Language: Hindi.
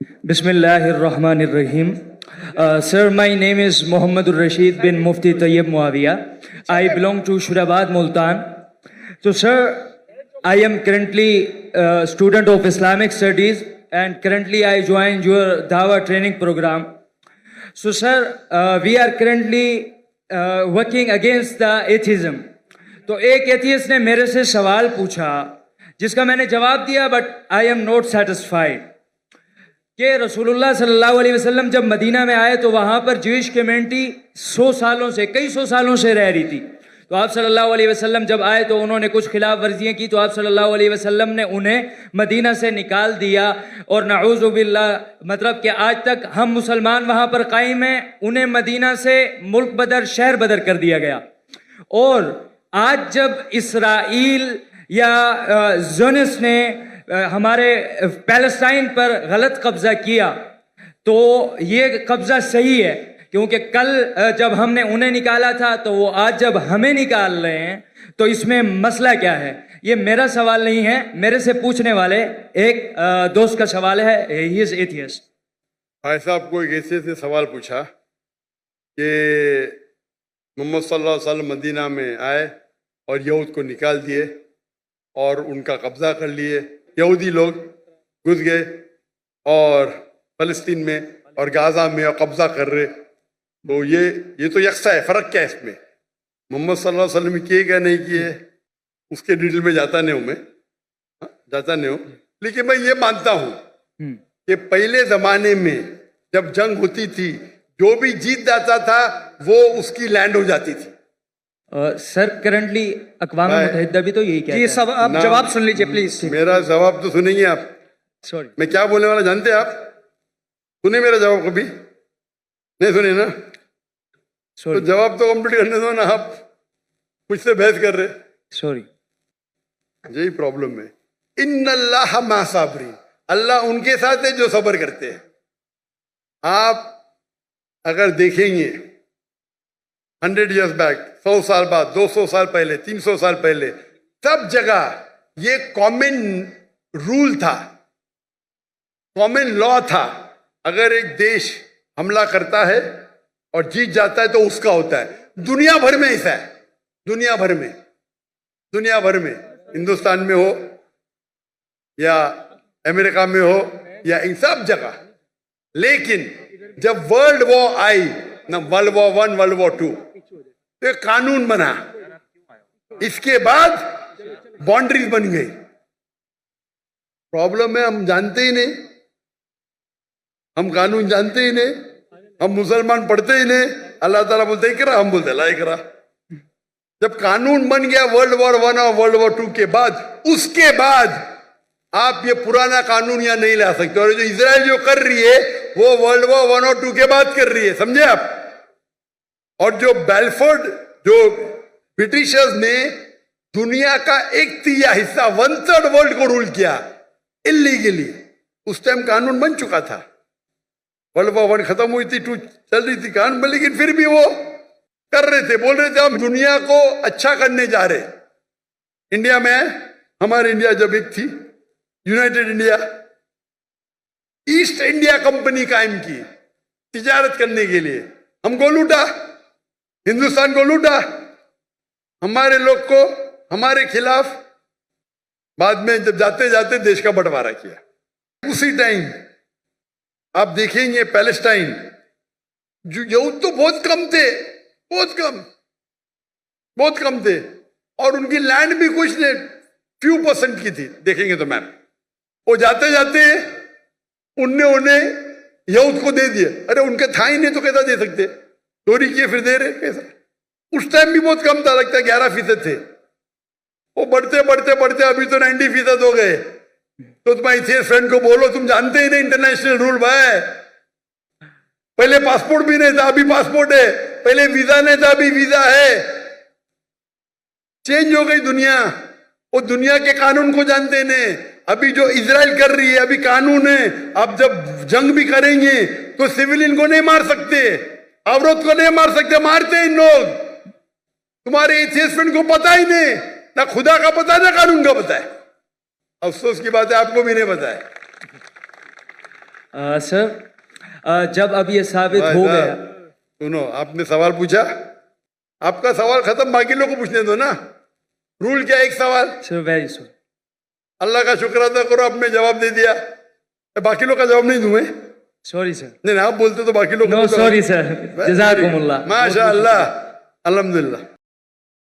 Bismillahirrahmanirrahim. Sir, my name is Muhammadur Rashid bin Mufti Tayyib Muawiyah. I belong to Shurabad, Multan. So, sir, I am currently a student of Islamic Studies and currently I joined your Dawah training program. So, sir, we are currently working against the atheism. तो एक एथियस्ट ने मेरे से सवाल पूछा जिसका मैंने जवाब दिया, but I am not satisfied कि रसूलुल्लाह सल्लल्लाहु अलैहि वसल्लम जब मदीना में आए तो वहाँ पर ज्यूइश कम्युनिटी कई सौ सालों से रह रही थी। तो आप सल्लल्लाहु अलैहि वसल्लम जब आए तो उन्होंने कुछ खिलाफ वर्जियाँ की, तो आप सल्लल्लाहु अलैहि वसल्लम ने उन्हें मदीना से निकाल दिया। और नऊज़ु बिल्लाह, मतलब कि आज तक हम मुसलमान वहाँ पर कायम हैं, उन्हें मदीना से मुल्क बदर, शहर बदर कर दिया गया। और आज जब इसराइल या ज़ोनिस्ट ने हमारे पैलेस्टाइन पर गलत कब्जा किया तो ये कब्जा सही है, क्योंकि कल जब हमने उन्हें निकाला था तो वो आज जब हमें निकाल रहे हैं, तो इसमें मसला क्या है? ये मेरा सवाल नहीं है, मेरे से पूछने वाले एक दोस्त का सवाल है। He is atheist. भाई साहब को एक ऐसे से सवाल पूछा कि मोहम्मद सल्लल्लाहु अलैहि वसल्लम मदीना में आए और यहूद को निकाल दिए और उनका कब्जा कर लिए। यहूदी लोग घुस गए और फ़लस्तीन में और गाज़ा में और कब्जा कर रहे। तो ये तो यकसा है, फ़र्क क्या है इसमें? मोहम्मद सल्लल्लाहु अलैहि वसल्लम किए क्या नहीं किए उसके डिटेल में जाता नहीं हूँ, लेकिन मैं ये मानता हूँ कि पहले ज़माने में जब जंग होती थी, जो भी जीत जाता था वो उसकी लैंड हो जाती थी। सर, करंटली अक़वाम मुत्तहिदा भी तो यही कहता है। सब आप जवाब सुन लीजिए प्लीज। मेरा जवाब तो सुनेंगे आप। सॉरी, मैं क्या बोलने वाला जानते हैं आप? सुने मेरा जवाब कभी? नहीं सुने ना? तो जवाब तो कंप्लीट करने दो ना, आप मुझसे बहस कर रहे। सॉरी, यही प्रॉब्लम है। इन्नल्लाह मा साबरीन, अल्लाह उनके साथ है जो सब्र करते हैं। आप अगर देखेंगे 100 years बैक, 100 साल बाद, 200 साल पहले, 300 साल पहले, सब जगह ये कॉमन रूल था, कॉमन लॉ था। अगर एक देश हमला करता है और जीत जाता है तो उसका होता है। दुनिया भर में ऐसा है, दुनिया भर में, हिंदुस्तान में हो या अमेरिका में हो या इन सब जगह। लेकिन जब वर्ल्ड वॉर आई ना, वर्ल्ड वॉर 1, वर्ल्ड वॉर 2, तो एक कानून बना, इसके बाद बाउंड्रीज बन गई। प्रॉब्लम है हम जानते ही नहीं, हम कानून जानते ही नहीं, हम मुसलमान पढ़ते ही नहीं। अल्लाह ताला बोलते इकरा, हम बोलते ला इकरा। जब कानून बन गया वर्ल्ड वॉर 1 और वर्ल्ड वॉर 2 के बाद, उसके बाद आप ये पुराना कानून यहाँ नहीं ला सकते। और जो इजराइल जो कर रही है वो वर्ल्ड वॉर 1 और 2 के बाद कर रही है, समझे आप? और जो बेलफोर्ड, जो ब्रिटिशर्स ने दुनिया का 1/3 हिस्सा, 1/3 वर्ल्ड को रूल किया इलीगली, उस टाइम कानून बन चुका था। वर्ल्ड वॉर 1 खत्म हुई थी, 2 चल रही थी कानून, लेकिन फिर भी वो कर रहे थे, बोल रहे थे हम दुनिया को अच्छा करने जा रहे। इंडिया में, हमारे इंडिया जब एक थी United India, east India company कायम की तिजारत करने के लिए। हमको लूटा, हिंदुस्तान को लूटा, हमारे लोग को हमारे खिलाफ, बाद में जब जाते जाते देश का बंटवारा किया। उसी टाइम आप देखेंगे पैलेस्टाइन, जो यहूद तो बहुत कम थे, बहुत कम थे, और उनकी लैंड भी कुछ नहीं, few % की थी। देखेंगे तो मैम, वो जाते जाते उन्हें यहूद को दे दिए। अरे उनके था ही नहीं तो कैसा दे सकते? चोरी किए फिर दे रहे कैसा? उस टाइम भी बहुत कम था, लगता है 11% थे। वो बढ़ते बढ़ते बढ़ते अभी तो 90% हो गए। तो तुम्हारे फ्रेंड को बोलो, तुम जानते ही नहीं इंटरनेशनल रूल भाई। पहले पासपोर्ट भी नहीं था, अभी पासपोर्ट है। पहले वीजा नहीं था, अभी वीजा है। चेंज हो गई दुनिया। वो दुनिया के कानून को जानते नहीं। अभी जो इजराइल कर रही है, अभी कानून है, अब जब जंग भी करेंगे तो सिविलियन को नहीं मार सकते, औरत को नहीं मार सकते, मारते हैं इन लोग। तुम्हारे एथियस्ट फ्रेंड को पता ही नहीं, ना खुदा का पता है ना कानून का पता है। अफसोस की बात है, आपको भी नहीं पता है। सर जब अब ये साबित भाई हो साहब, गया, सुनो, आपने सवाल पूछा, आपका सवाल खत्म, बाकी लोगों को पूछने दो ना। रूल क्या है? एक सवाल। Sir very sorry. अल्लाह का शुक्र अदा करो, आपने जवाब दे दिया। बाकी लोग का जवाब नहीं दूं मैं? Sorry sir. नहीं, आप बोलते तो बाकी लोग नो सॉरी सर, जज़ाकुमुल्लाह। माशा अल्लाह, अल्हम्दुलिल्लाह।